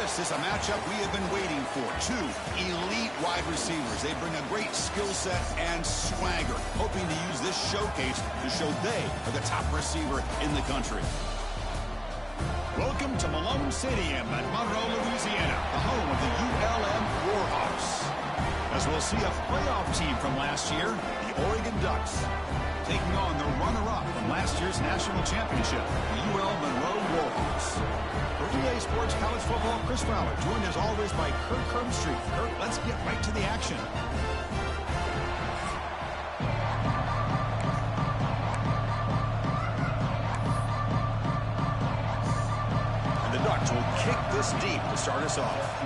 This is a matchup we have been waiting for. Two elite wide receivers. They bring a great skill set and swagger, hoping to use this showcase to show they are the top receiver in the country. Welcome to Malone Stadium at Monroe, Louisiana, the home of the ULM Warhawks. As we'll see a playoff team from last year, the Oregon Ducks, taking on the runner-up from last year's national championship, the UL Monroe Warhawks. For EA Sports College Football, Chris Fowler, joined as always by Kirk Herbstreit. Kirk, let's get right to the action. And the Ducks will kick this deep to start us off.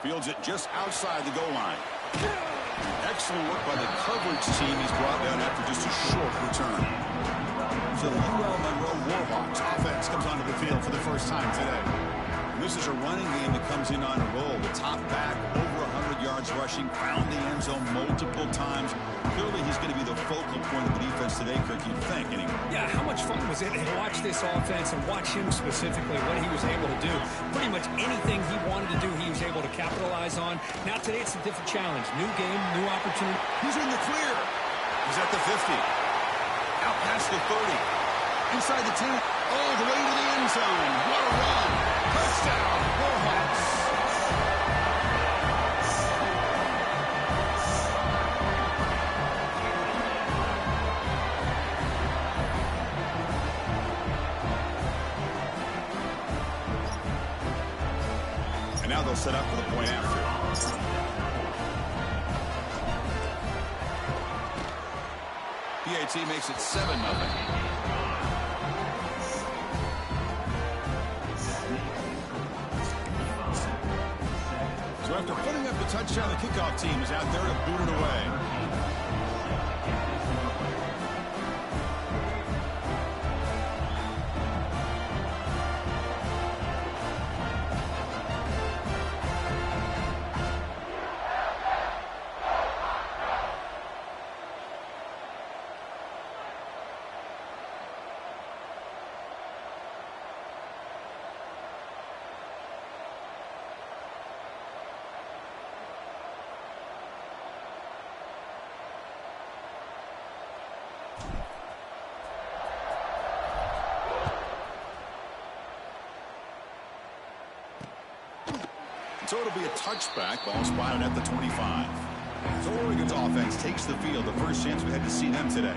Fields it just outside the goal line. Excellent work by the coverage team. He's brought down after just a short return. So the UL Monroe Warhawks offense comes onto the field for the first time today. And this is a running game that comes in on a roll. The top back, over 100 yards rushing, found the end zone multiple times. Clearly, he's going to be the focal point of the defense today, Kirk, you'd think, anyway. Yeah, how much fun was it to watch this offense and watch him specifically, what he was able to do. Pretty much anything he wanted to do, he was able to capitalize on. Now, today, it's a different challenge. New game, new opportunity. He's in the clear. He's at the 50. Out past the 30. Inside the 10. All the way to the end zone. What a run. Touchdown, Warhawks. And now they'll set up for the point after. PAT makes it 7-0. So after putting up the touchdown, the kickoff team is out there to boot it away. So it'll be a touchback, ball spotted at the 25. So Oregon's offense takes the field. The first chance we had to see them today.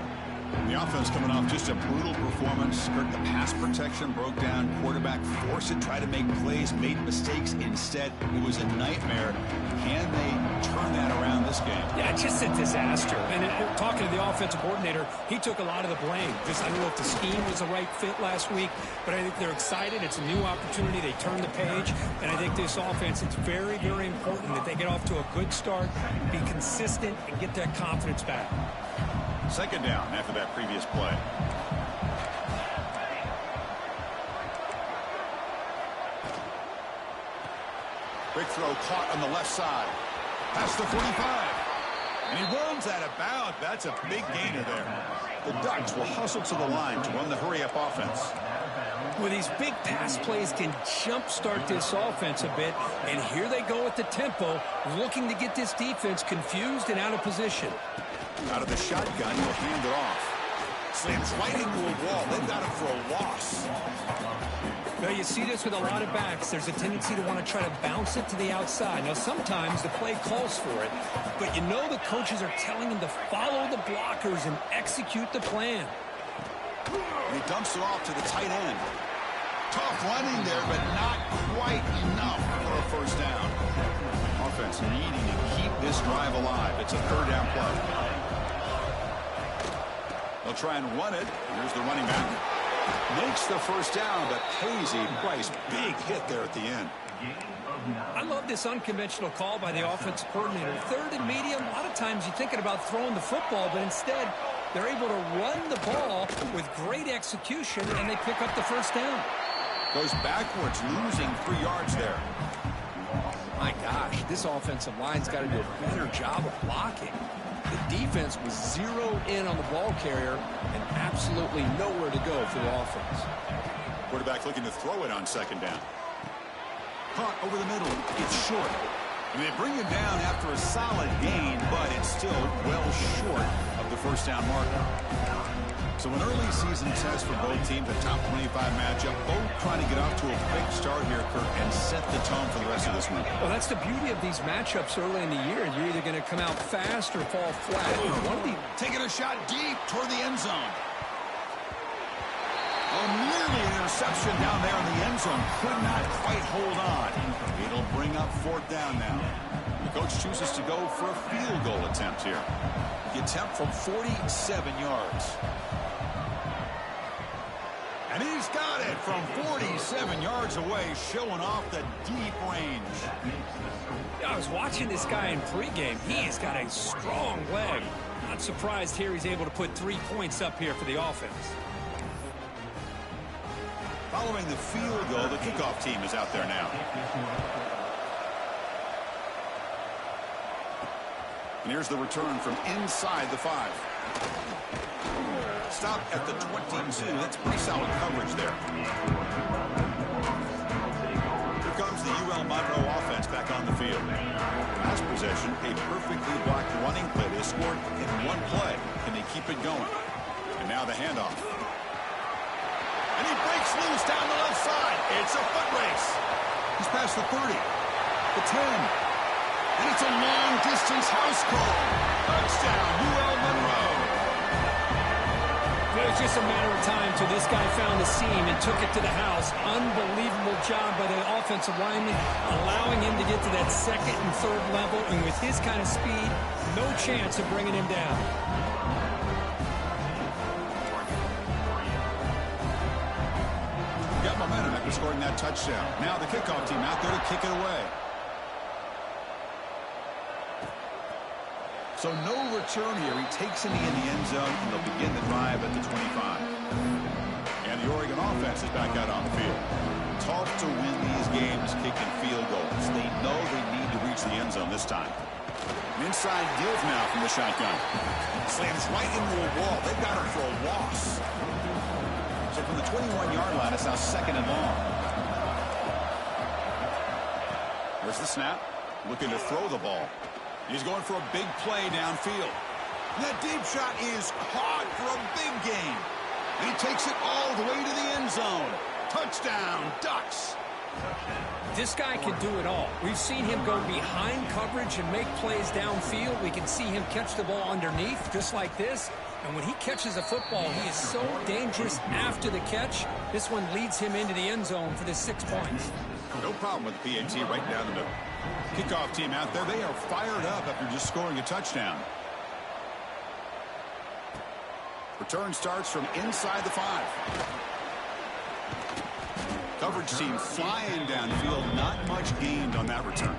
The offense coming off just a brutal performance. Kirk, the pass protection broke down. Quarterback forced it, tried to make plays, made mistakes instead. It was a nightmare. Can they turn that around this game? Yeah, just a disaster. And talking to the offensive coordinator, he took a lot of the blame. Just, I don't know if the scheme was the right fit last week, but I think they're excited. It's a new opportunity. They turn the page. And I think this offense, it's very, very important that they get off to a good start, be consistent, and get that confidence back. Second down after that previous play. Quick throw caught on the left side. Past the 45. And he runs out of bounds. That's a big gainer there. The Ducks will hustle to the line to run the hurry-up offense. Well, these big pass plays can jumpstart this offense a bit. And here they go at the tempo, looking to get this defense confused and out of position. Out of the shotgun, he'll hand it off. Slams right into a wall. They've got him for a loss. Now, you see this with a lot of backs. There's a tendency to want to try to bounce it to the outside. Now, sometimes the play calls for it, but you know the coaches are telling them to follow the blockers and execute the plan. And he dumps it off to the tight end. Tough running there, but not quite enough for a first down. Offense needing to keep this drive alive. It's a third down play. They'll try and run it. Here's the running back. Makes the first down, but pays a price. Big hit there at the end. I love this unconventional call by the offensive coordinator. Third and medium, a lot of times you're thinking about throwing the football, but instead they're able to run the ball with great execution, and they pick up the first down. Goes backwards, losing 3 yards there. My gosh, this offensive line's got to do a better job of blocking. The defense was zeroed in on the ball carrier and absolutely nowhere to go for the offense. Quarterback looking to throw it on second down. Caught over the middle. It's short. And they bring him down after a solid gain, but it's still well short of the first down marker. So an early season test for both teams, a top 25 matchup, both trying to get off to a quick start here, Kirk, and set the tone for the rest of this week. Well, that's the beauty of these matchups early in the year. You're either going to come out fast or fall flat. Taking a shot deep toward the end zone. Oh, nearly an interception down there in the end zone. Could not quite hold on. It'll bring up fourth down now. The coach chooses to go for a field goal attempt here. The attempt from 47 yards. And he's got it from 47 yards away, showing off the deep range. I was watching this guy in pregame. He has got a strong leg. Not surprised here he's able to put 3 points up here for the offense. Following the field goal, the kickoff team is out there now. And here's the return from inside the 5. Stop at the 22. That's pretty solid coverage there. Here comes the ULM offense back on the field. Last possession, a perfectly blocked running play. They scored in one play. Can they keep it going? And now the handoff. And he breaks loose down the left side. It's a foot race. He's past the 30, the 10. And it's a long-distance house call. Touchdown, UL Monroe. It was just a matter of time till this guy found the seam and took it to the house. Unbelievable job by the offensive lineman, allowing him to get to that second and third level. And with his kind of speed, no chance of bringing him down. Got momentum after scoring that touchdown. Now the kickoff team out there to kick it away. So no return here. He takes it in the end zone, and they'll begin the drive at the 25. And the Oregon offense is back out on the field. Tough to win these games kicking field goals. They know they need to reach the end zone this time. An inside deals now from the shotgun. Slams right into a wall. They've got him for a loss. So from the 21-yard line, it's now second and long. There's the snap. Looking to throw the ball. He's going for a big play downfield. And that deep shot is caught for a big gain. And he takes it all the way to the end zone. Touchdown, Ducks. This guy can do it all. We've seen him go behind coverage and make plays downfield. We can see him catch the ball underneath, just like this. And when he catches a football, he is so dangerous after the catch. This one leads him into the end zone for the 6 points. No problem with the PAT right down the middle. Kickoff team out there. They are fired up after just scoring a touchdown. Return starts from inside the 5. Coverage team flying downfield. Not much gained on that return.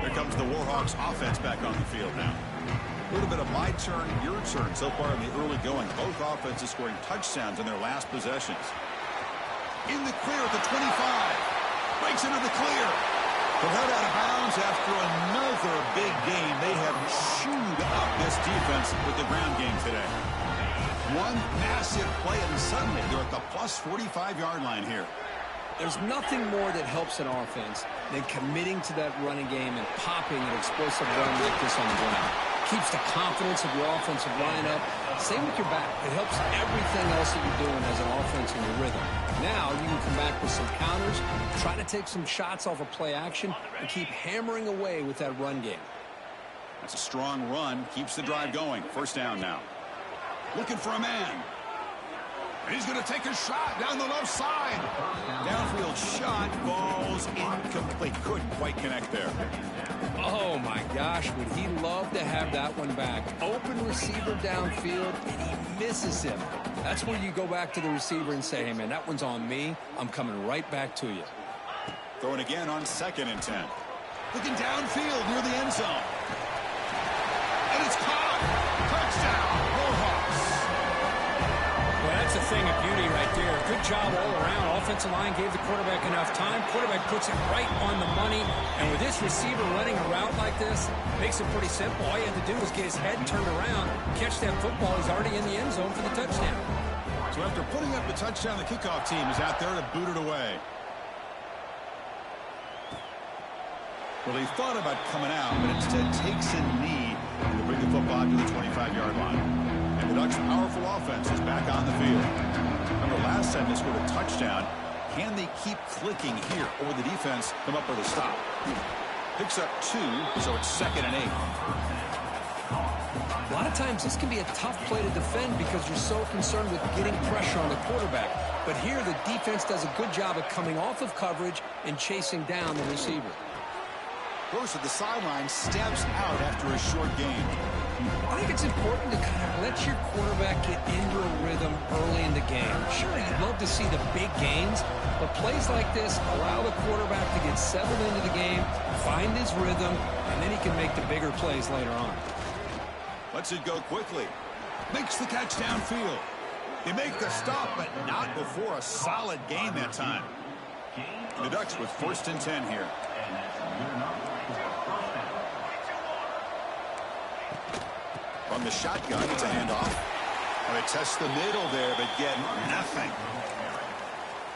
Here comes the Warhawks offense back on the field now. A little bit of my turn, your turn so far in the early going. Both offenses scoring touchdowns in their last possessions. In the clear at the 25. Breaks into the clear. But head out of bounds after another big game. They have chewed up this defense with the ground game today. One massive play, and suddenly they're at the plus 45-yard line here. There's nothing more that helps an offense than committing to that running game and popping an explosive run like this on the ground. Keeps the confidence of your offensive lineup. Same with your back. It helps everything else that you're doing as an offense in your rhythm. Now you can come back with some counters, try to take some shots off of play action, and keep hammering away with that run game. That's a strong run. Keeps the drive going. First down now. Looking for a man. And he's going to take a shot down the left side. Downfield shot. Ball's incomplete. Couldn't quite connect there. Oh, my gosh. Would he love to have that one back? Open receiver downfield, and he misses him. That's where you go back to the receiver and say, hey, man, that one's on me. I'm coming right back to you. Throwing again on 2nd and 10. Looking downfield near the end zone. And it's caught. Touchdown, Warhawks. Well, that's a thing of beauty right there. Good job all around. Offensive line gave the quarterback enough time. Quarterback puts it right on the money. And with this receiver running a route like this, makes it pretty simple. All you had to do was get his head turned around, catch that football. He's already in the end zone for the touchdown. So after putting up the touchdown, the kickoff team is out there to boot it away. Well, he thought about coming out, but instead takes a knee to bring the football to the 25-yard line. And the Ducks' powerful offense is back on the field. Remember, last time they scored a touchdown. Can they keep clicking here, or will the defense come up with a stop? Picks up 2, so it's 2nd and 8. A lot of times this can be a tough play to defend because you're so concerned with getting pressure on the quarterback. But here the defense does a good job of coming off of coverage and chasing down the receiver. Goes to the sideline, steps out after a short gain. I think it's important to kind of let your quarterback get into a rhythm early in the game. Sure, you'd love to see the big gains, but plays like this allow the quarterback to get settled into the game, find his rhythm, and then he can make the bigger plays later on. Lets it go quickly. Makes the catch downfield. They make the stop, but not before a solid gain that time. The Ducks with 1st and 10 here. From the shotgun, it's a handoff. And they test the middle there, but get nothing.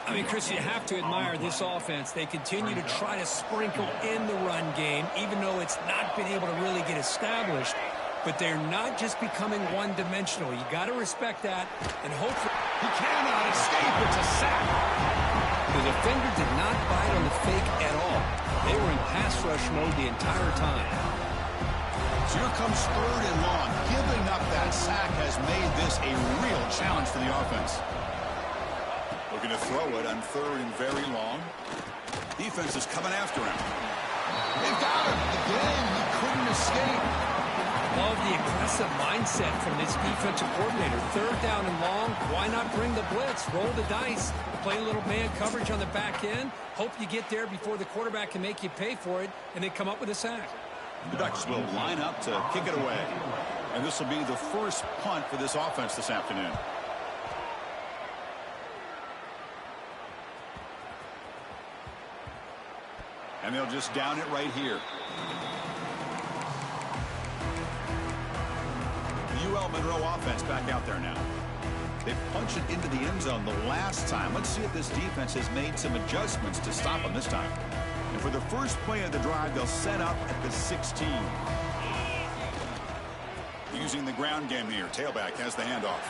I mean, Chris, you have to admire this offense. They continue to try to sprinkle in the run game, even though it's not been able to really get established. But they're not just becoming one-dimensional. You got to respect that and hope he cannot escape. It's a sack. The defender did not bite on the fake at all. They were in pass rush mode the entire time. So here comes 3rd and long. Giving up that sack has made this a real challenge for the offense. Looking to throw it on 3rd and very long. Defense is coming after him. They've got him. Again, he couldn't escape. Love the aggressive mindset from this defensive coordinator. 3rd down and long. Why not bring the blitz? Roll the dice. Play a little man coverage on the back end. Hope you get there before the quarterback can make you pay for it, and they come up with a sack. The Ducks will line up to kick it away. And this will be the first punt for this offense this afternoon. And they'll just down it right here. The UL Monroe offense back out there now. They punched it into the end zone the last time. Let's see if this defense has made some adjustments to stop them this time. And for the first play of the drive, they'll set up at the 16. Using the ground game here. Tailback has the handoff.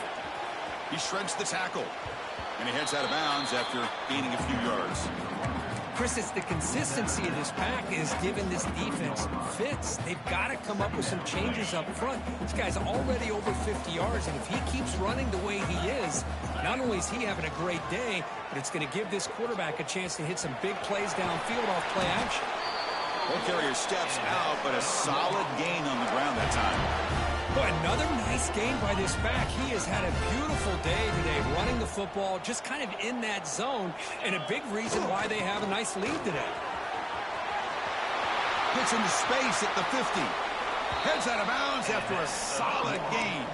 He shreds the tackle. And he heads out of bounds after gaining a few yards. Chris, it's the consistency of this pack is giving this defense fits. They've got to come up with some changes up front. This guy's already over 50 yards, and if he keeps running the way he is, not only is he having a great day, but it's going to give this quarterback a chance to hit some big plays downfield off play action. Ball carrier steps out, but a solid gain on the ground that time. Boy, another nice game by this back. He has had a beautiful day today running the football, just kind of in that zone, and a big reason why they have a nice lead today. Gets into space at the 50. Heads out of bounds after a solid gain.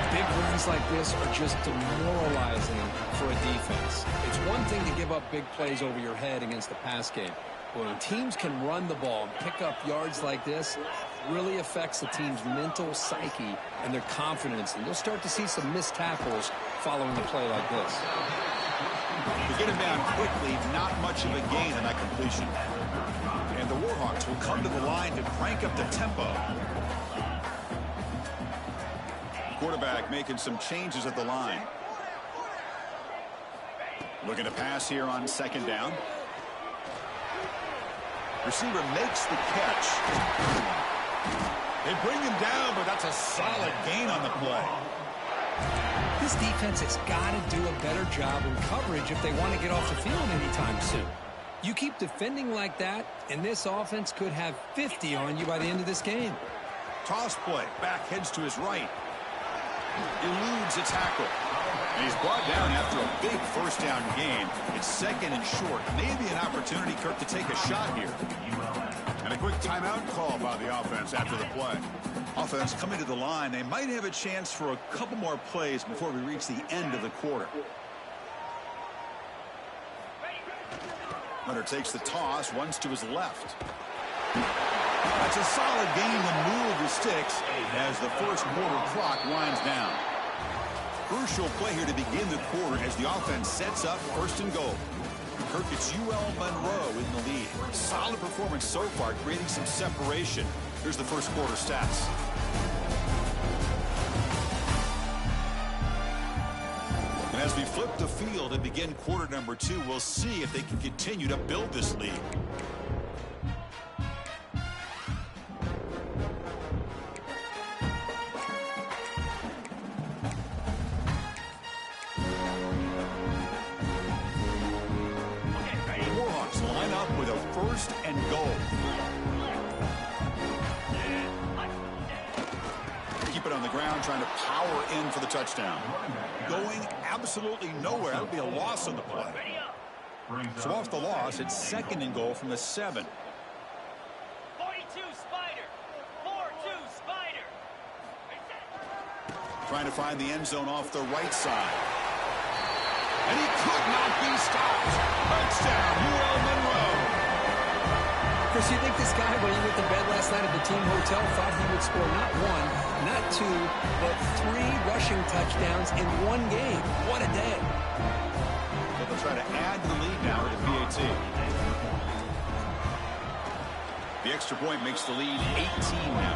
Big runs like this are just demoralizing for a defense. It's one thing to give up big plays over your head against the pass game. But when teams can run the ball and pick up yards like this, it really affects the team's mental psyche and their confidence. And you'll start to see some missed tackles following a play like this. To get him down quickly, not much of a gain on that completion. And the Warhawks will come to the line to crank up the tempo. Quarterback making some changes at the line. Looking to pass here on 2nd down. Receiver makes the catch. They bring him down, but that's a solid gain on the play. This defense has got to do a better job in coverage if they want to get off the field anytime soon. You keep defending like that, and this offense could have 50 on you by the end of this game. Toss play. Back heads to his right. Eludes a tackle. And he's brought down after a big 1st down gain. It's 2nd and short. Maybe an opportunity, Kirk, to take a shot here. And a quick timeout call by the offense after the play. Offense coming to the line. They might have a chance for a couple more plays before we reach the end of the quarter. Hunter takes the toss, runs to his left. It's a solid game to move the sticks as the first quarter clock winds down. Crucial play here to begin the quarter as the offense sets up first and goal. Kirk, it's UL Monroe in the lead. Solid performance so far, creating some separation. Here's the first quarter stats. And as we flip the field and begin quarter number 2, we'll see if they can continue to build this lead. First and goal. Keep it on the ground, trying to power in for the touchdown. Going absolutely nowhere. That would be a loss on the play. So off the loss, it's second and goal from the 7. 42 Spider. 4-2 Spider. Trying to find the end zone off the right side. And he could not be stopped. Touchdown, UL Monroe. Chris, you think this guy, when he went to bed last night at the team hotel, thought he would score not 1, not 2, but 3 rushing touchdowns in one game? What a day. So they'll try to add the lead now to PAT. The extra point makes the lead 18 now.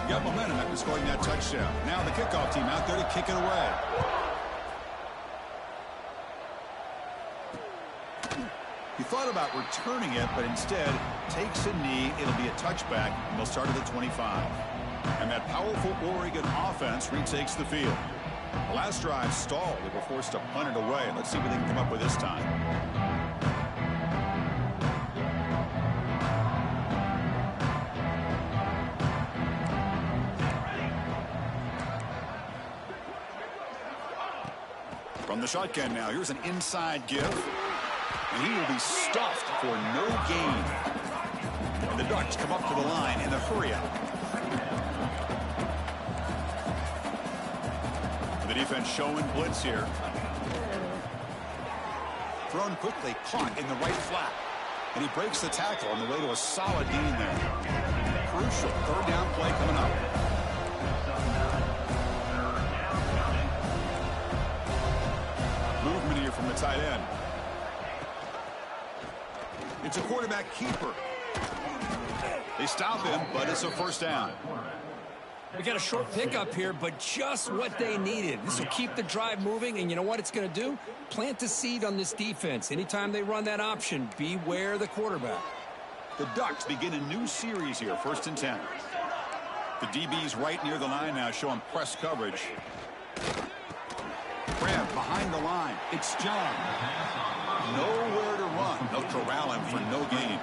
Got momentum after scoring that touchdown. Now the kickoff team out there to kick it away. He thought about returning it, but instead takes a knee. It'll be a touchback, and they'll start at the 25. And that powerful Oregon offense retakes the field. The last drive stalled. They were forced to punt it away. Let's see what they can come up with this time. From the shotgun now, here's an inside give. And he will be stuffed for no gain. And the Ducks come up to the line in a hurry-up. The defense showing blitz here. Thrown quickly, caught in the right flat. And he breaks the tackle on the way to a solid gain there. Crucial third down play coming up. Movement here from the tight end. It's a quarterback keeper. They stop him, but it's a first down. We got a short pickup here, but just what they needed. This will keep the drive moving, and you know what it's going to do? Plant a seed on this defense. Anytime they run that option, beware the quarterback. The Ducks begin a new series here, first and 10. The DB's right near the line now, showing press coverage. Grab behind the line. It's John. Nowhere to run. They'll corral him for no gain.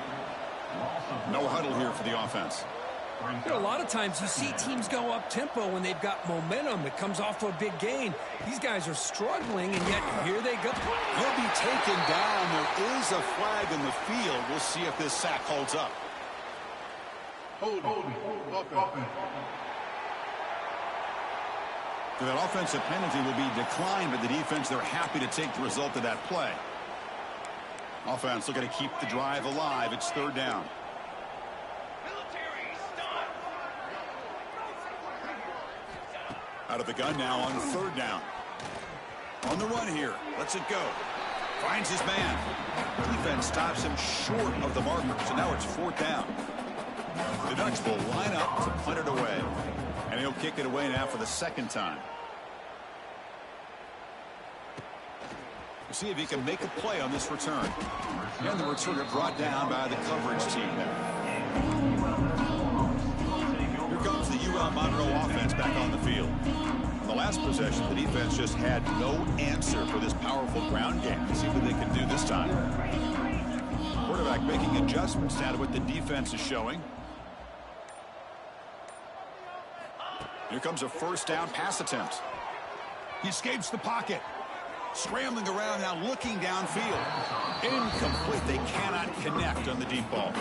No huddle here for the offense. You know, a lot of times you see teams go up tempo when they've got momentum. It comes off to a big gain. These guys are struggling, and yet here they go. He'll be taken down. There is a flag in the field. We'll see if this sack holds up. That offensive penalty will be declined by the defense. They're happy to take the result of that play. Offense looking to keep the drive alive. It's third down. Out of the gun now on third down. On the run here. Lets it go. Finds his man. Defense stops him short of the marker. So now it's fourth down. The Ducks will line up to punt it away. And he'll kick it away now for the second time. We'll see if he can make a play on this return. And the returner brought down by the coverage team there. Here comes the UL Monroe offense back on the field. On the last possession, the defense just had no answer for this powerful ground game. Let's see what they can do this time. Quarterback making adjustments now to what the defense is showing. Here comes a first down pass attempt. He escapes the pocket. Scrambling around now, looking downfield. Incomplete. They cannot connect on the deep ball.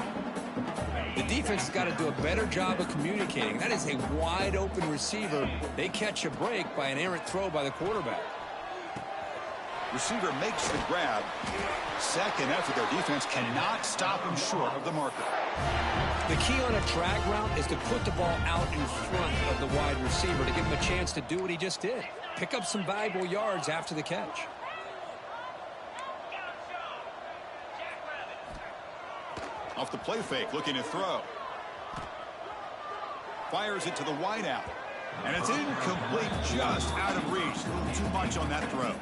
The defense has got to do a better job of communicating. That is a wide-open receiver. They catch a break by an errant throw by the quarterback. Receiver makes the grab. Second effort, their defense cannot stop him short of the marker. The key on a drag route is to put the ball out in front of the wide receiver to give him a chance to do what he just did. Pick up some valuable yards after the catch. Off the play fake, looking to throw. Fires it to the wideout. And it's incomplete, just out of reach. A little too much on that throw.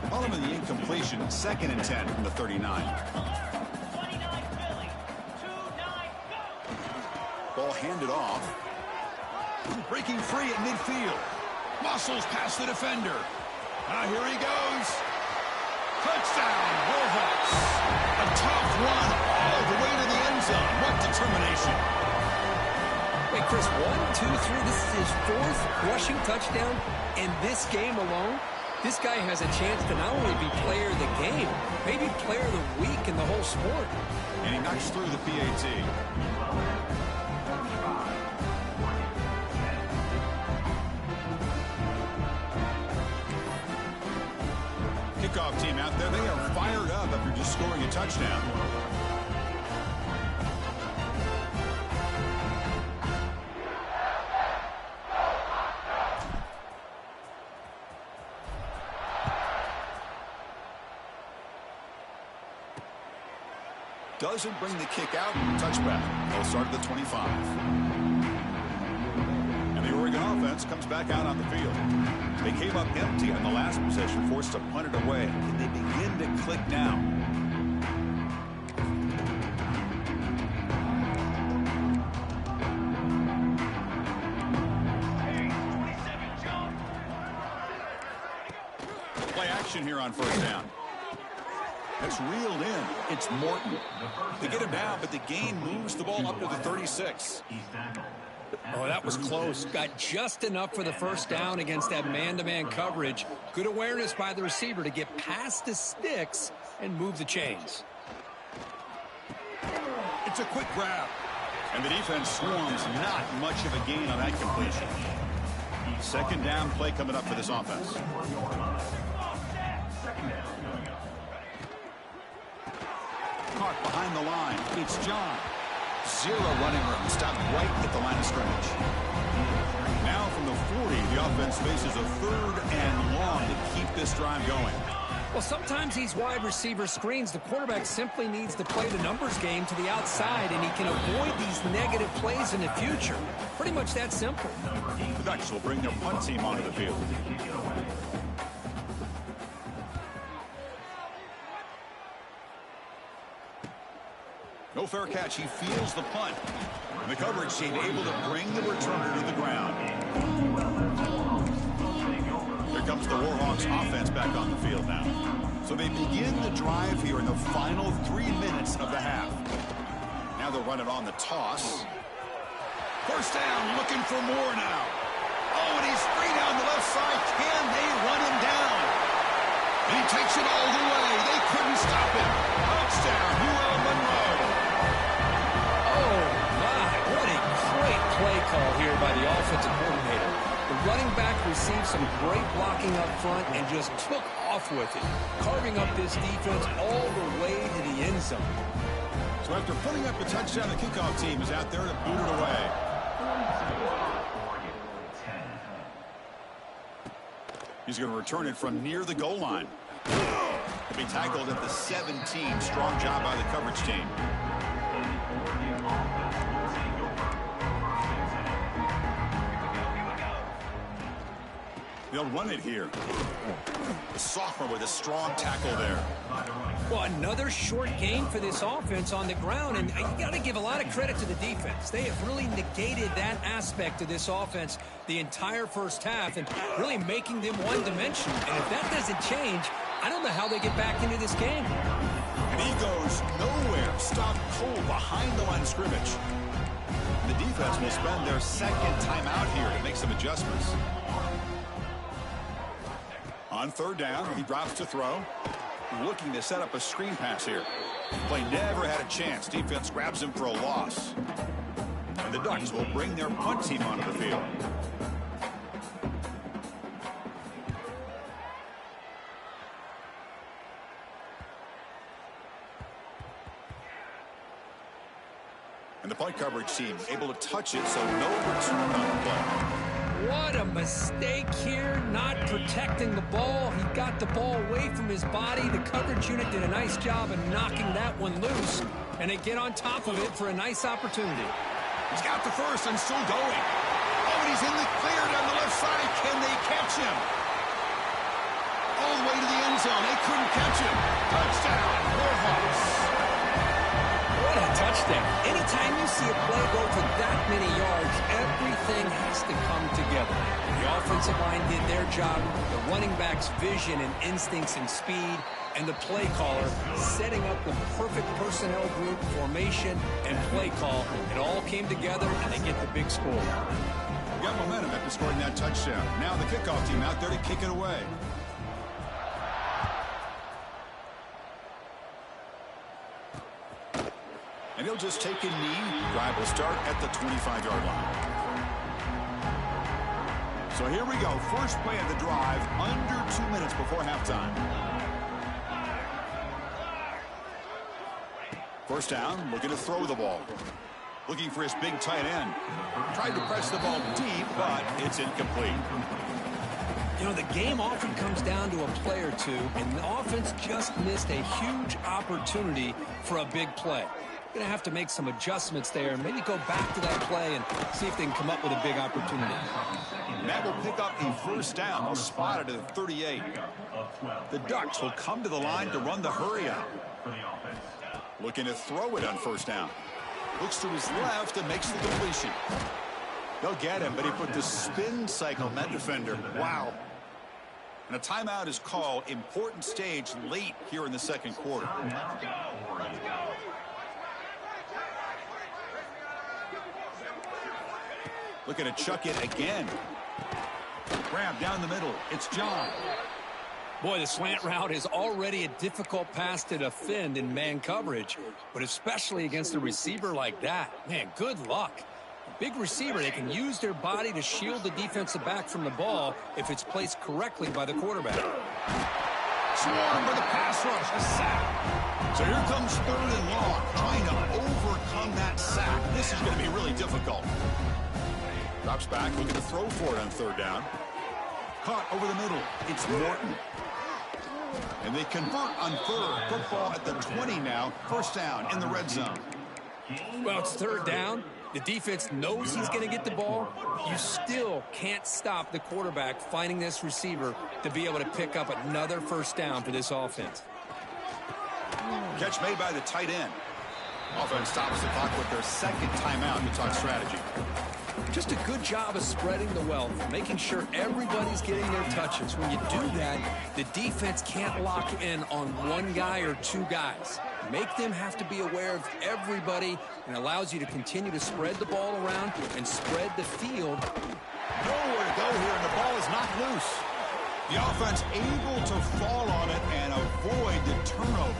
Following the incompletion, 2nd and 10 from the 39. Ball handed off. Breaking free at midfield. Muscles past the defender. Here he goes. Touchdown, Warhawks. A tough run all the way to the end zone. What determination. Wait, Chris, 1, 2, 3. This is his 4th rushing touchdown in this game alone. This guy has a chance to not only be player of the game, maybe player of the week in the whole sport. And he knocks through the PAT. Kickoff team out there, they are fired up after just scoring a touchdown. Doesn't bring the kick out. Touchback. They'll start at the 25. And the Oregon offense comes back out on the field. They came up empty on the last possession, forced to punt it away. Can they begin to click now? Play action here on first down. That's reeled in. It's Morton. They get him down, but the gain moves the ball up to the 36. Oh, that was close. Got just enough for the first down against that man-to-man coverage. Good awareness by the receiver to get past the sticks and move the chains. It's a quick grab. And the defense swarms. Not much of a gain on that completion. Second down play coming up for this offense. Caught behind the line. It's John. Zero running room. Stopped right at the line of scrimmage. Now from the 40, the offense faces a 3rd and long to keep this drive going. Well, sometimes these wide receiver screens, the quarterback simply needs to play the numbers game to the outside, and he can avoid these negative plays in the future. Pretty much that simple. The Ducks will bring their punt team onto the field. No fair catch. He feels the punt. And the coverage team able to bring the returner to the ground. Here comes the Warhawks offense back on the field now. So they begin the drive here in the final 3 minutes of the half. Now they'll run it on the toss. First down, looking for more now. Oh, and he's free down the left side. Can they run him down? And he takes it all the way. They couldn't stop him. Touchdown, ULM Monroe. Oh, my. What a great play call here by the offensive coordinator. The running back received some great blocking up front and just took off with it, carving up this defense all the way to the end zone. So after putting up a touchdown, the kickoff team is out there to boot it away. He's going to return it from near the goal line. He'll be tackled at the 17. Strong job by the coverage team. They'll run it here. The sophomore with a strong tackle there. Well, another short gain for this offense on the ground, and you got to give a lot of credit to the defense. They have really negated that aspect of this offense the entire first half and really making them one-dimensional. And if that doesn't change, I don't know how they get back into this game. And he goes nowhere. Stopped cold behind the line of scrimmage. The defense will spend their second timeout here to make some adjustments. On third down, he drops to throw. Looking to set up a screen pass here. Play never had a chance. Defense grabs him for a loss. And the Ducks will bring their punt team onto the field. And the punt coverage team able to touch it, so no return on the play. What a mistake here, not protecting the ball. He got the ball away from his body. The coverage unit did a nice job of knocking that one loose, and they get on top of it for a nice opportunity. He's got the first and still going. Oh, and he's in the clear down the left side. Can they catch him? All the way to the end zone. They couldn't catch him. Touchdown, Warhawks. What a touchdown. Anytime you see a play go for that many yards, everything has to come together. The offensive line did their job, the running back's vision and instincts and speed, and the play caller setting up the perfect personnel group, formation, and play call. It all came together, and they get the big score. Got momentum after scoring that touchdown. Now the kickoff team out there to kick it away. And he'll just take a knee. Drive will start at the 25-yard line. So here we go. First play of the drive, under 2 minutes before halftime. First down, looking to throw the ball. Looking for his big tight end. Tried to press the ball deep, but it's incomplete. You know, the game often comes down to a play or two, and the offense just missed a huge opportunity for a big play. Going to have to make some adjustments there and maybe go back to that play and see if they can come up with a big opportunity. That will pick up a first down. They'll spot it at the 38. The Ducks will come to the line to run the hurry up. Looking to throw it on first down. Looks to his left and makes the completion. They'll get him, but he put the spin cycle on that defender. Wow. And a timeout is called. Important stage late here in the second quarter. Let's go. Let's go. Looking to chuck it again. Grab down the middle. It's John. Boy, the slant route is already a difficult pass to defend in man coverage, but especially against a receiver like that. Man, good luck. A big receiver, they can use their body to shield the defensive back from the ball if it's placed correctly by the quarterback. Swarm for the pass rush. A sack. So here comes third and long, trying to overcome that sack. This is going to be really difficult. Drops back, looking to throw for it on third down. Caught over the middle. It's Morton. And they convert on third. Football at the 20 now. First down in the red zone. Well, it's third down. The defense knows he's going to get the ball. You still can't stop the quarterback finding this receiver to be able to pick up another first down for this offense. Catch made by the tight end. Offense stops the clock with their second timeout to talk strategy. Just a good job of spreading the wealth, making sure everybody's getting their touches. When you do that, the defense can't lock in on one guy or two guys. Make them have to be aware of everybody, and allows you to continue to spread the ball around and spread the field. Nowhere to go here, and the ball is knocked loose. The offense able to fall on it and avoid the turnover.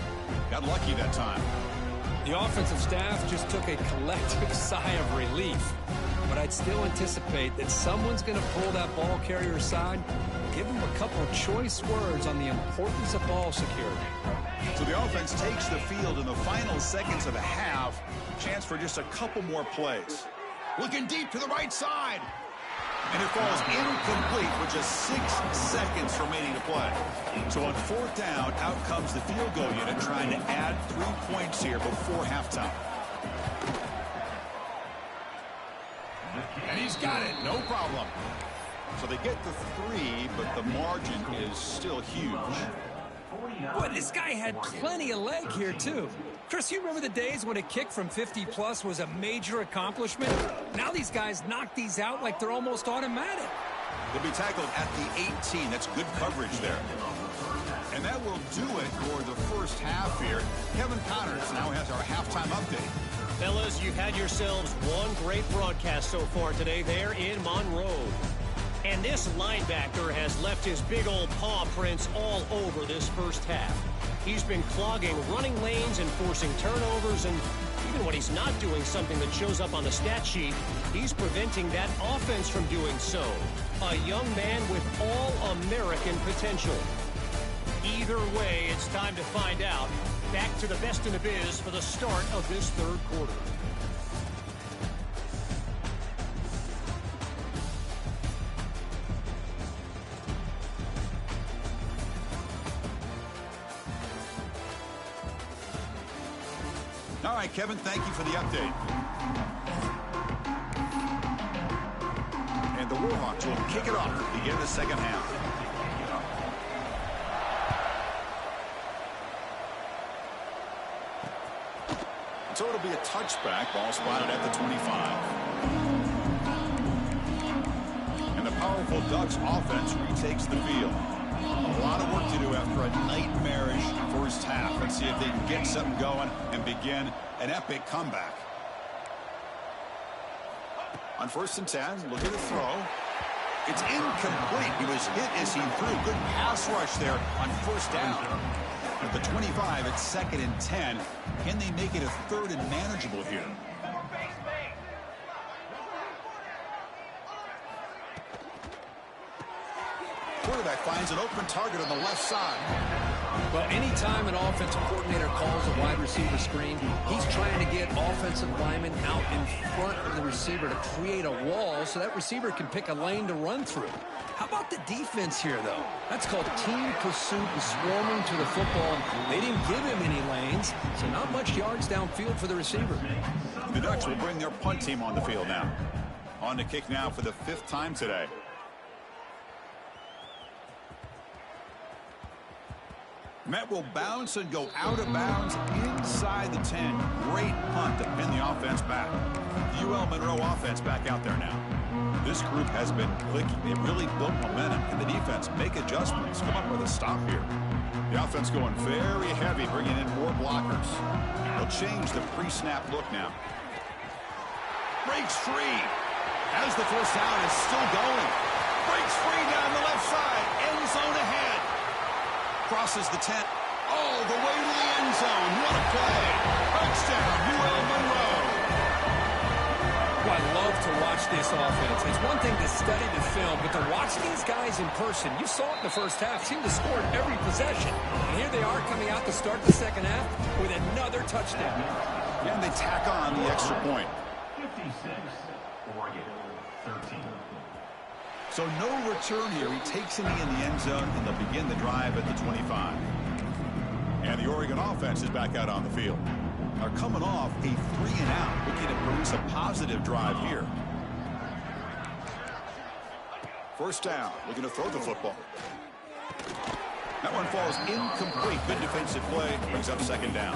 Got lucky that time. The offensive staff just took a collective sigh of relief. But I'd still anticipate that someone's going to pull that ball carrier aside, give him a couple of choice words on the importance of ball security. So the offense takes the field in the final seconds of the half. Chance for just a couple more plays. Looking deep to the right side. And it falls incomplete with just 6 seconds remaining to play. So on fourth down, out comes the field goal unit trying to add 3 points here before halftime. And he's got it, no problem. So they get the 3, but the margin is still huge. Boy, this guy had plenty of leg here, too. Chris, you remember the days when a kick from 50-plus was a major accomplishment? Now these guys knock these out like they're almost automatic. They'll be tackled at the 18. That's good coverage there. And that will do it for the first half here. Kevin Connors now has our halftime update. Fellas, you've had yourselves one great broadcast so far today there in Monroe. And this linebacker has left his big old paw prints all over this first half. He's been clogging running lanes and forcing turnovers, and even when he's not doing something that shows up on the stat sheet, he's preventing that offense from doing so. A young man with all-American potential. Either way, it's time to find out. Back to the best in the biz for the start of this third quarter. All right, Kevin, thank you for the update. And the Warhawks will kick it off to begin the second half. So it'll be a touchback, ball spotted at the 25. And the powerful Ducks offense retakes the field. A lot of work to do after a nightmarish first half. Let's see if they can get something going and begin an epic comeback. On 1st and 10, look at the throw. It's incomplete. He was hit as he threw. Good pass rush there on 1st down. At the 25, it's 2nd and 10. Can they make it a 3rd and manageable here? Quarterback finds an open target on the left side. Well, anytime an offensive coordinator calls a wide receiver screen, he's trying to get offensive linemen out in front of the receiver to create a wall so that receiver can pick a lane to run through. How about the defense here, though? That's called team pursuit and swarming to the football. They didn't give him any lanes, so not much yards downfield for the receiver. The Ducks will bring their punt team on the field now. On to kick now for the 5th time today. Met will bounce and go out of bounds inside the 10. Great punt to pin the offense back. The UL Monroe offense back out there now. This group has been clicking. They've really built momentum. Can the defense make adjustments? Come up with a stop here. The offense going very heavy, bringing in more blockers. They'll change the pre-snap look now. Breaks free. As the first down is still going. Breaks free down the left side. End zone ahead. Crosses the 10 all the way to the end zone. What a play. Touchdown, UL Monroe. Well, I love to watch this offense. It's one thing to study the film, but to watch these guys in person, you saw it in the first half, seemed to score at every possession. And here they are coming out to start the second half with another touchdown. And they tack on the extra point. 56, Oregon 13. So no return here. He takes it in the end zone, and they'll begin the drive at the 25. And the Oregon offense is back out on the field. Are coming off a 3-and-out, looking to produce a positive drive here. First down, looking to throw the football. That one falls incomplete. Good defensive play, brings up 2nd down.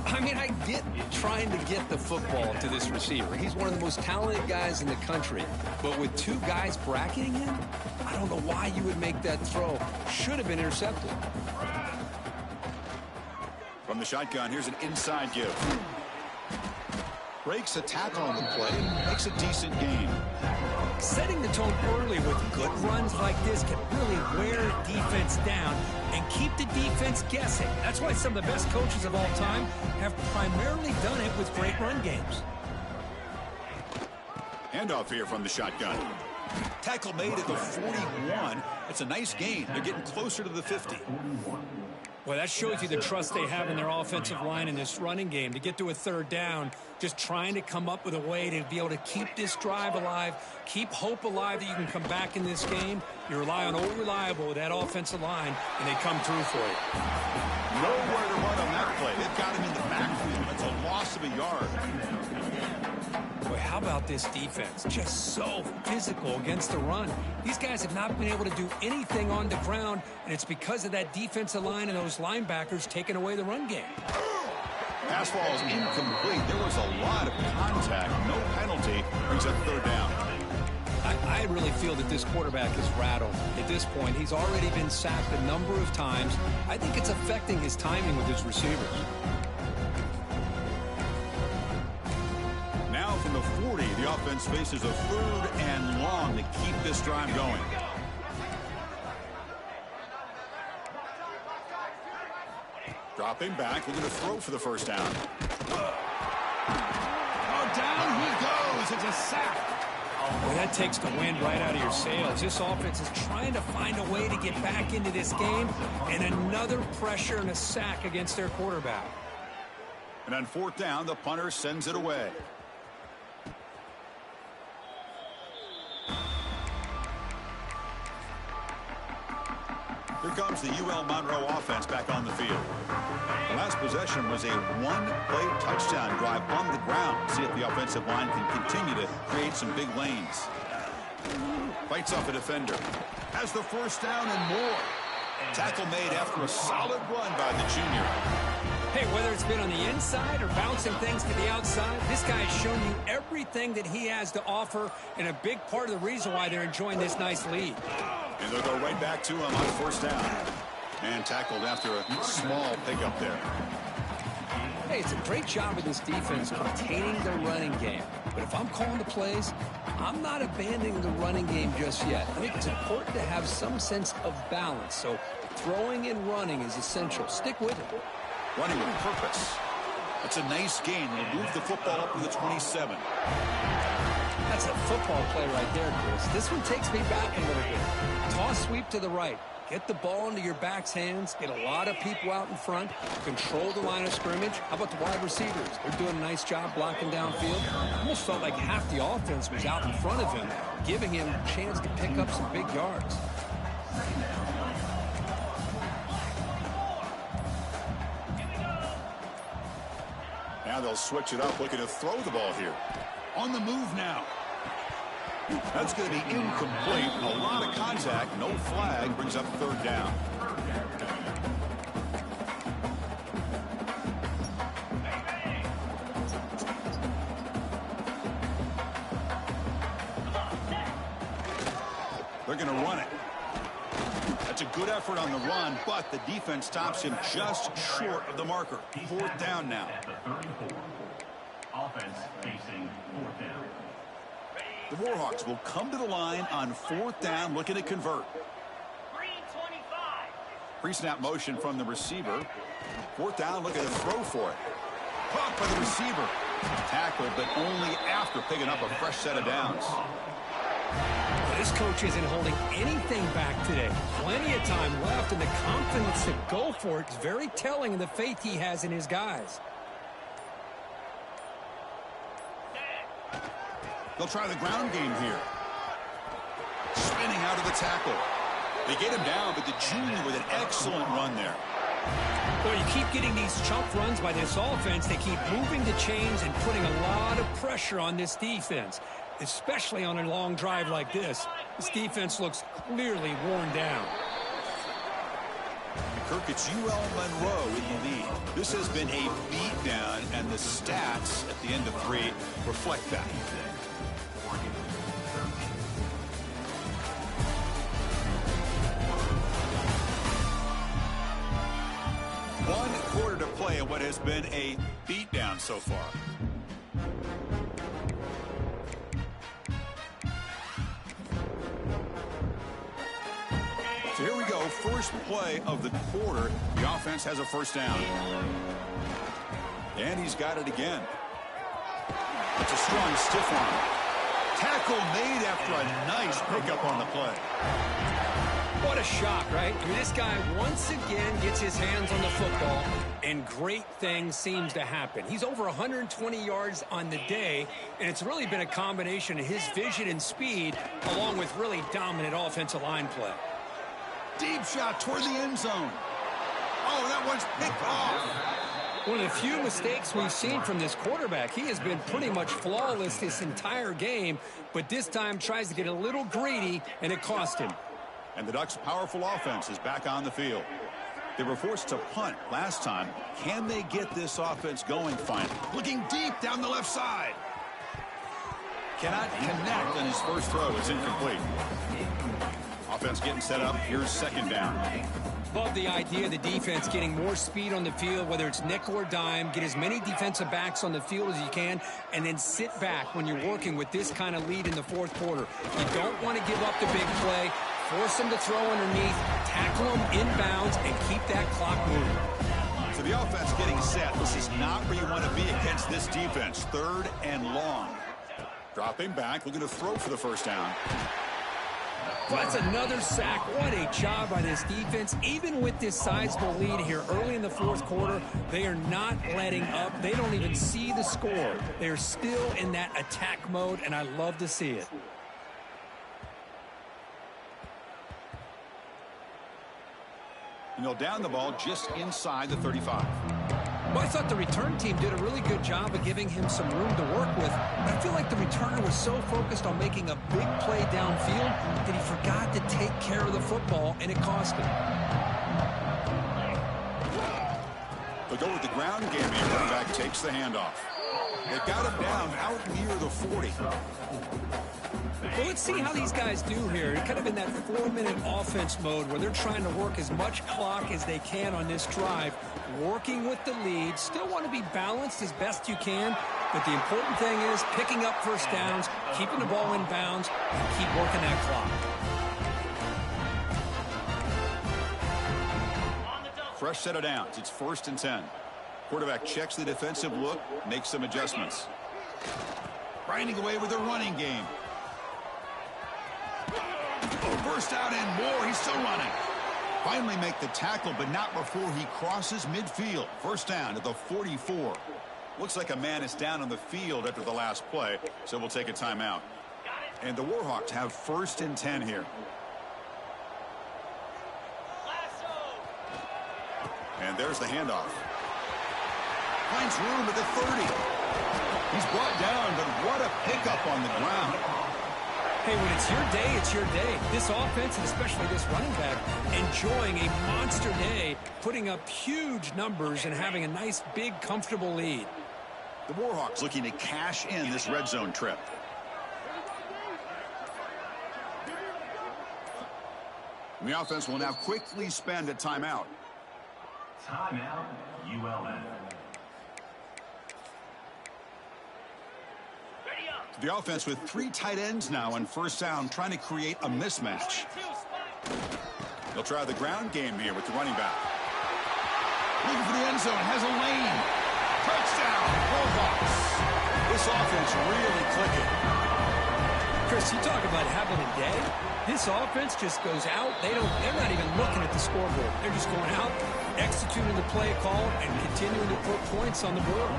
I mean, I get trying to get the football to this receiver. He's one of the most talented guys in the country. But with 2 guys bracketing him, I don't know why you would make that throw. Should have been intercepted. From the shotgun, here's an inside give. Breaks a tackle on the play and makes a decent gain. Setting the tone early with good runs like this can really wear defense down and keep the defense guessing. That's why some of the best coaches of all time have primarily done it with great run games. Handoff here from the shotgun. Tackle made at the 41. It's a nice gain. They're getting closer to the 50. Well, that shows you the trust they have in their offensive line in this running game. To get to a 3rd down, just trying to come up with a way to be able to keep this drive alive, keep hope alive that you can come back in this game. You rely on Old Reliable with that offensive line, and they come through for you. Nowhere to run on that play. They've got him in the backfield. It's a loss of a yard. Boy, how about this defense? Just so physical against the run. These guys have not been able to do anything on the ground, and it's because of that defensive line and those linebackers taking away the run game. Pass ball is incomplete. There was a lot of contact. No penalty. Brings up 3rd down. I really feel that this quarterback is rattled. At this point, he's already been sacked a number of times. I think it's affecting his timing with his receivers. Now from the 40, the The offense faces a 3rd and long to keep this drive going. Dropping back, looking to throw for the first down. Oh, down he goes. It's a sack. Well, that takes the wind right out of your sails. This offense is trying to find a way to get back into this game, and another pressure and a sack against their quarterback. And on 4th down, the punter sends it away. Here comes the UL Monroe offense back on the field. The last possession was a 1-play touchdown drive on the ground. See if the offensive line can continue to create some big lanes. Fights off a defender. Has the first down and more. Tackle made after a solid run by the junior. Hey, whether it's been on the inside or bouncing things to the outside, this guy has shown you everything that he has to offer, and a big part of the reason why they're enjoying this nice lead. And they'll go right back to him on 1st down. And tackled after a small pickup there. Hey, it's a great job of this defense containing the running game. But if I'm calling the plays, I'm not abandoning the running game just yet. I think it's important to have some sense of balance. So throwing and running is essential. Stick with it. Running with purpose. That's a nice gain. They'll move the football up to the 27. That's a football play right there, Chris. This one takes me back a little bit. Toss sweep to the right. Get the ball into your back's hands. Get a lot of people out in front. Control the line of scrimmage. How about the wide receivers? They're doing a nice job blocking downfield. Almost felt like half the offense was out in front of him, giving him a chance to pick up some big yards. Now they'll switch it up, looking to throw the ball here. On the move now. That's going to be incomplete. A lot of contact. No flag. Brings up 3rd down. They're going to run it. That's a good effort on the run, but the defense stops him just short of the marker. 4th down now. At the 34. Offense facing 4th down. The Warhawks will come to the line on 4th down, looking to convert. Pre-snap motion from the receiver. 4th down, looking to throw for it. Caught by the receiver. Tackled, but only after picking up a fresh set of downs. This coach isn't holding anything back today. Plenty of time left, and the confidence to go for it is very telling of the faith he has in his guys. They'll try the ground game here. Spinning out of the tackle. They get him down, but the junior with an excellent run there. Well, you keep getting these chunk runs by this offense. They keep moving the chains and putting a lot of pressure on this defense, especially on a long drive like this. This defense looks clearly worn down. Kirk, it's UL Monroe in the lead. This has been a beatdown, and the stats at the end of 3 reflect that. One quarter to play in what has been a beatdown so far. So here we go, first play of the quarter. The offense has a first down. And he's got it again. It's a strong stiff arm. Tackle made after a nice pickup on the play. What a shock, right? I mean, this guy once again gets his hands on the football, and great things seems to happen. He's over 120 yards on the day, and it's really been a combination of his vision and speed, along with really dominant offensive line play. Deep shot toward the end zone. Oh, that one's picked off. One of the few mistakes we've seen from this quarterback. He has been pretty much flawless this entire game, but this time tries to get a little greedy, and it cost him. And the Ducks' powerful offense is back on the field. They were forced to punt last time. Can they get this offense going finally? Looking deep down the left side. Cannot connect on his first throw. It's incomplete. offense getting set up. Here's second down. Love the idea of the defense getting more speed on the field, whether it's nickel or dime, get as many defensive backs on the field as you can, and then sit back when you're working with this kind of lead in the fourth quarter. You don't want to give up the big play, force them to throw underneath, tackle them inbounds, and keep that clock moving. So the offense getting set. This is not where you want to be against this defense. Third and long. Dropping back, looking to throw for the first down. Well, that's another sack. What a job by this defense. Even with this sizable lead here early in the fourth quarter, they are not letting up. They don't even see the score. They're still in that attack mode, and I love to see it. And they'll down the ball just inside the 35. Well, I thought the return team did a really good job of giving him some room to work with, but I feel like the returner was so focused on making a big play downfield that he forgot to take care of the football, and it cost him. They'll go with the ground game here. Running back takes the handoff. They've got him down out near the 40. Well, let's see how these guys do here. Kind of in that 4-minute offense mode where they're trying to work as much clock as they can on this drive, working with the lead. Still want to be balanced as best you can, but the important thing is picking up first downs, keeping the ball in bounds, and keep working that clock. Fresh set of downs. It's 1st and 10. Quarterback checks the defensive look, makes some adjustments. Grinding away with the running game. Burst out and more. He's still running. Finally make the tackle, but not before he crosses midfield. First down at the 44. Looks like a man is down on the field after the last play, so we'll take a timeout. And the Warhawks have 1st and 10 here. And there's the handoff. Finds room at the 30. He's brought down, but what a pickup on the ground. Hey, when it's your day, it's your day. This offense, and especially this running back, enjoying a monster day, putting up huge numbers and having a nice, big, comfortable lead. The Warhawks looking to cash in this red zone trip. And the offense will now quickly spend a timeout. Timeout, ULM. The offense with 3 tight ends now on first down, trying to create a mismatch. They'll try the ground game here with the running back. Looking for the end zone, has a lane. Touchdown, Warhawks. This offense really clicking. Chris, you talk about having a day. This offense just goes out. They're not even looking at the scoreboard. They're just going out, executing the play call, and continuing to put points on the board.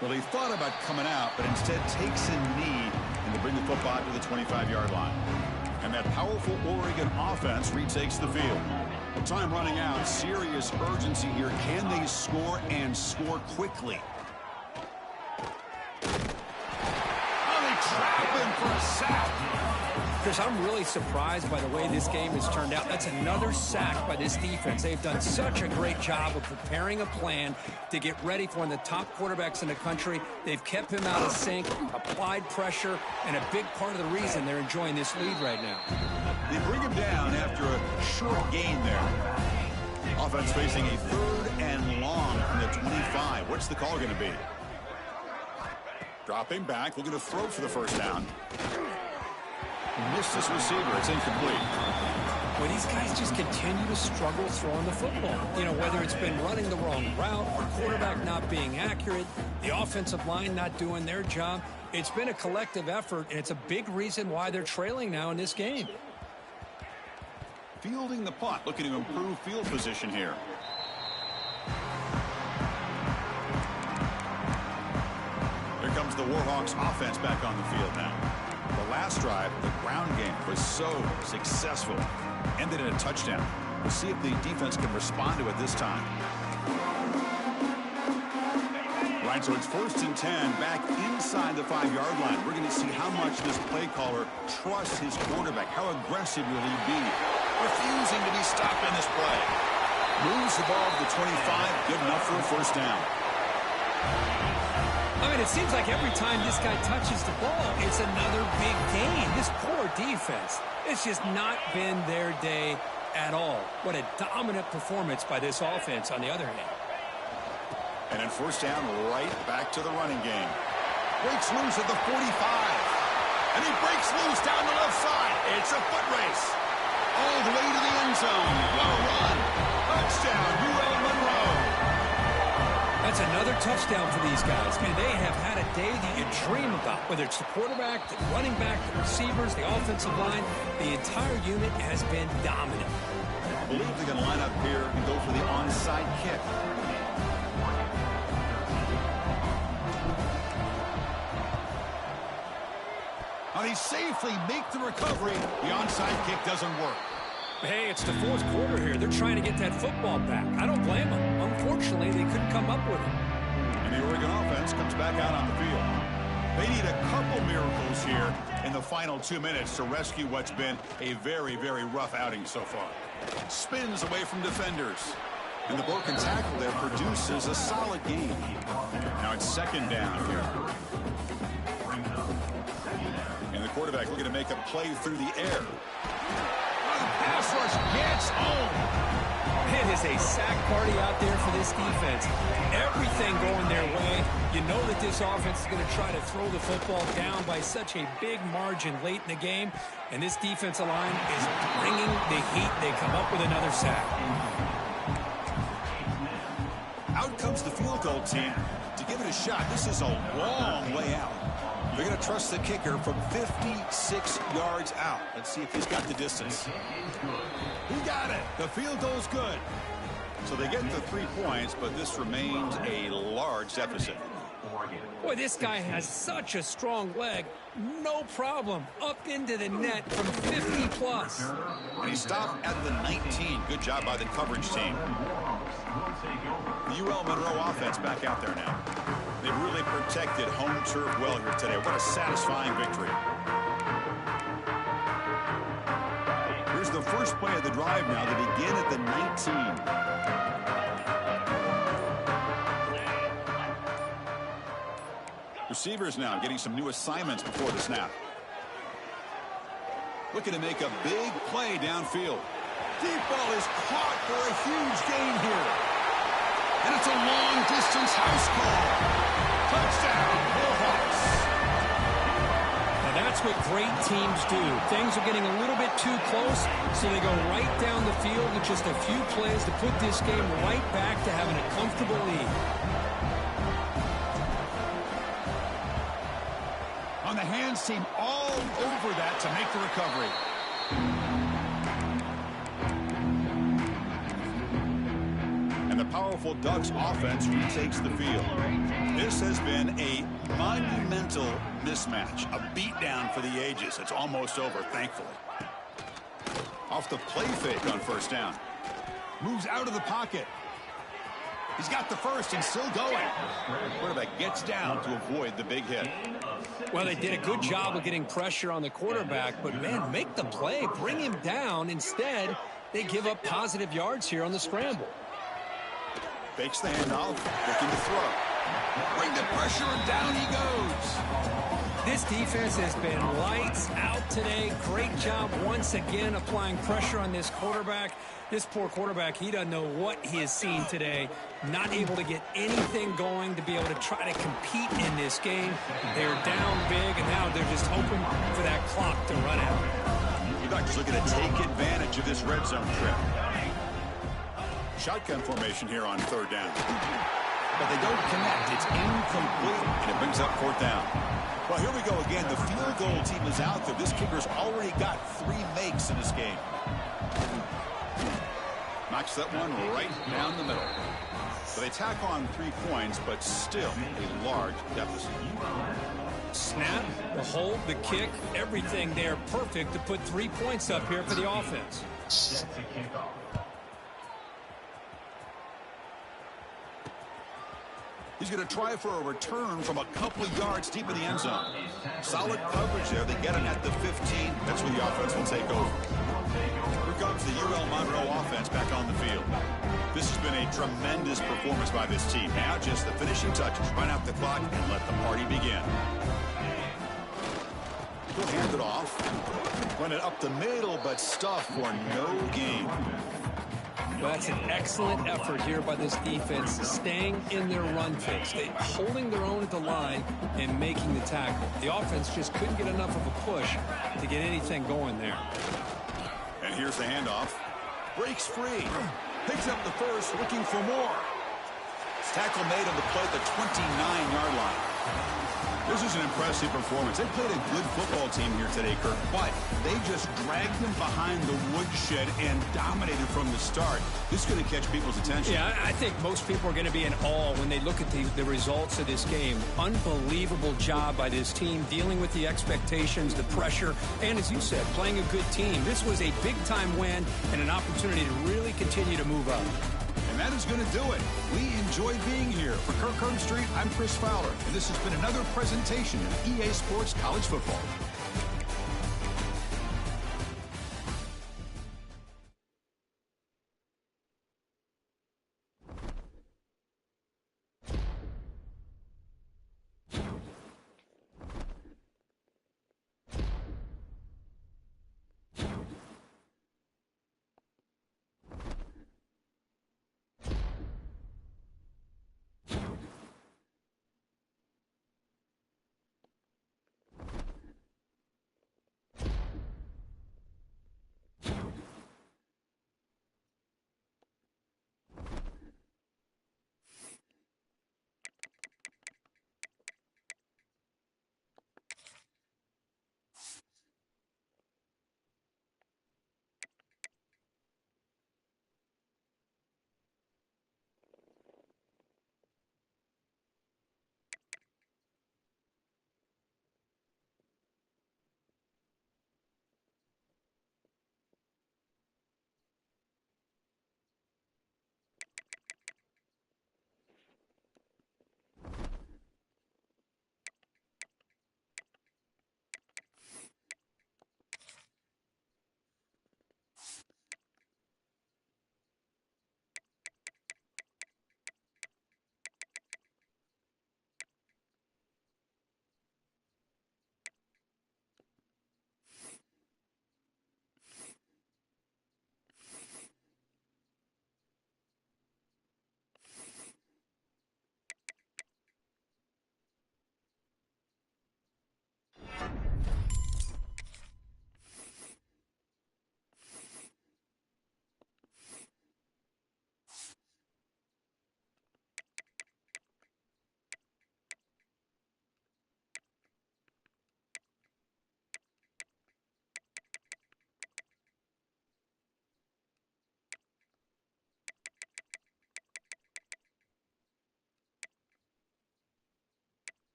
Well, he thought about coming out, but instead takes a knee and to bring the football to the 25-yard line. And that powerful Oregon offense retakes the field. Time running out. Serious urgency here. Can they score and score quickly? Oh, they trap him for a sack. Chris, I'm really surprised by the way this game has turned out. That's another sack by this defense. They've done such a great job of preparing a plan to get ready for one of the top quarterbacks in the country. They've kept him out of sync, applied pressure, and a big part of the reason they're enjoying this lead right now. They bring him down after a short gain there. Offense facing a 3rd and long from the 25. What's the call going to be? Dropping back, looking to throw for the first down. Missed this receiver. It's incomplete. Well, these guys just continue to struggle throwing the football. You know, whether it's been running the wrong route or quarterback not being accurate, the offensive line not doing their job. It's been a collective effort, and it's a big reason why they're trailing now in this game. Fielding the punt, looking to improve field position here. Here comes the Warhawks offense back on the field now. The last drive, the ground game, was so successful. Ended in a touchdown. We'll see if the defense can respond to it this time. Right, so it's 1st and 10, back inside the 5-yard line. We're going to see how much this play caller trusts his quarterback. How aggressive will he be? Refusing to be stopped in this play. Moves the ball to the 25, good enough for a first down. I mean, it seems like every time this guy touches the ball, it's another big gain. This poor defense, it's just not been their day at all. What a dominant performance by this offense on the other hand. And then first down, right back to the running game. Breaks loose at the 45. And he breaks loose down the left side. It's a foot race. All the way to the end zone. What a run. Touchdown, ULM Monroe. That's another touchdown for these guys. Man, they have had a day that you dream about, whether it's the quarterback, the running back, the receivers, the offensive line. The entire unit has been dominant. I believe they're going to line up here and go for the onside kick. How they safely make the recovery. The onside kick doesn't work. Hey, it's the fourth quarter here. They're trying to get that football back. I don't blame them. Unfortunately, they couldn't come up with it. And the Oregon offense comes back out on the field. They need a couple miracles here in the final 2 minutes to rescue what's been a very, very rough outing so far. Spins away from defenders. And the broken tackle there produces a solid gain. Now it's second down here. And the quarterback looking to make a play through the air. Pass rush gets home. It is a sack party out there for this defense. Everything going their way. You know that this offense is going to try to throw the football down by such a big margin late in the game. And this defensive line is bringing the heat. They come up with another sack. Out comes the field goal team to give it a shot. This is a long way out. They're going to trust the kicker from 56 yards out. Let's see if he's got the distance. He got it. The field goal's good. So they get the 3 points, but this remains a large deficit. Boy, this guy has such a strong leg. No problem. Up into the net from 50 plus. And he stopped at the 19. Good job by the coverage team. The UL Monroe offense back out there now. They really protected home turf well here today. What a satisfying victory. Here's the first play of the drive now. They begin at the 19. Receivers now getting some new assignments before the snap. Looking to make a big play downfield. Deep ball is caught for a huge gain here. And it's a long-distance house call. Touchdown, Bullhawks. Now that's what great teams do. Things are getting a little bit too close, so they go right down the field with just a few plays to put this game right back to having a comfortable lead. On the hands team all over that to make the recovery. And the powerful Ducks offense retakes the field. This has been a monumental mismatch, a beatdown for the ages. It's almost over, thankfully. Off the play fake on first down. Moves out of the pocket. He's got the first and still going. Quarterback gets down to avoid the big hit. Well, they did a good job of getting pressure on the quarterback, but, man, make the play. Bring him down. Instead, they give up positive yards here on the scramble. Fakes the handoff, looking to throw. Bring the pressure, and down he goes. This defense has been lights out today. Great job once again applying pressure on this quarterback. This poor quarterback, he doesn't know what he has seen today. Not able to get anything going to be able to try to compete in this game. They're down big, and now they're just hoping for that clock to run out. The Ducks looking to take advantage of this red zone trip. Shotgun formation here on third down. But they don't connect. It's incomplete, and it brings up fourth down. Well, here we go again. The field goal team is out there. This kicker's already got 3 makes in this game. Knocks that one right down the middle. So they tack on 3 points, but still a large deficit. Snap, the hold, the kick, everything there perfect to put 3 points up here for the offense. Set to kick off. He's going to try for a return from a couple of yards deep in the end zone. Solid coverage there. They get him at the 15. That's where the offense will take over. Here comes the UL Monroe offense back on the field. This has been a tremendous performance by this team. Now just the finishing touches. Run out the clock and let the party begin. He'll hand it off. Run it up the middle, but stuff for no gain. Well, that's an excellent effort here by this defense, staying in their run fix. They holding their own at the line and making the tackle. The offense just couldn't get enough of a push to get anything going there. And here's the handoff. Breaks free. Picks up the first, looking for more. Tackle made on the play at the 29-yard line. This is an impressive performance. They played a good football team here today, Kirk, but they just dragged them behind the woodshed and dominated from the start. This is going to catch people's attention. Yeah, I think most people are going to be in awe when they look at the results of this game. Unbelievable job by this team, dealing with the expectations, the pressure, and as you said, playing a good team. This was a big-time win and an opportunity to really continue to move up. And that is going to do it. We enjoyed being here. For Kirk Street, I'm Chris Fowler, and this has been another presentation of EA Sports College Football.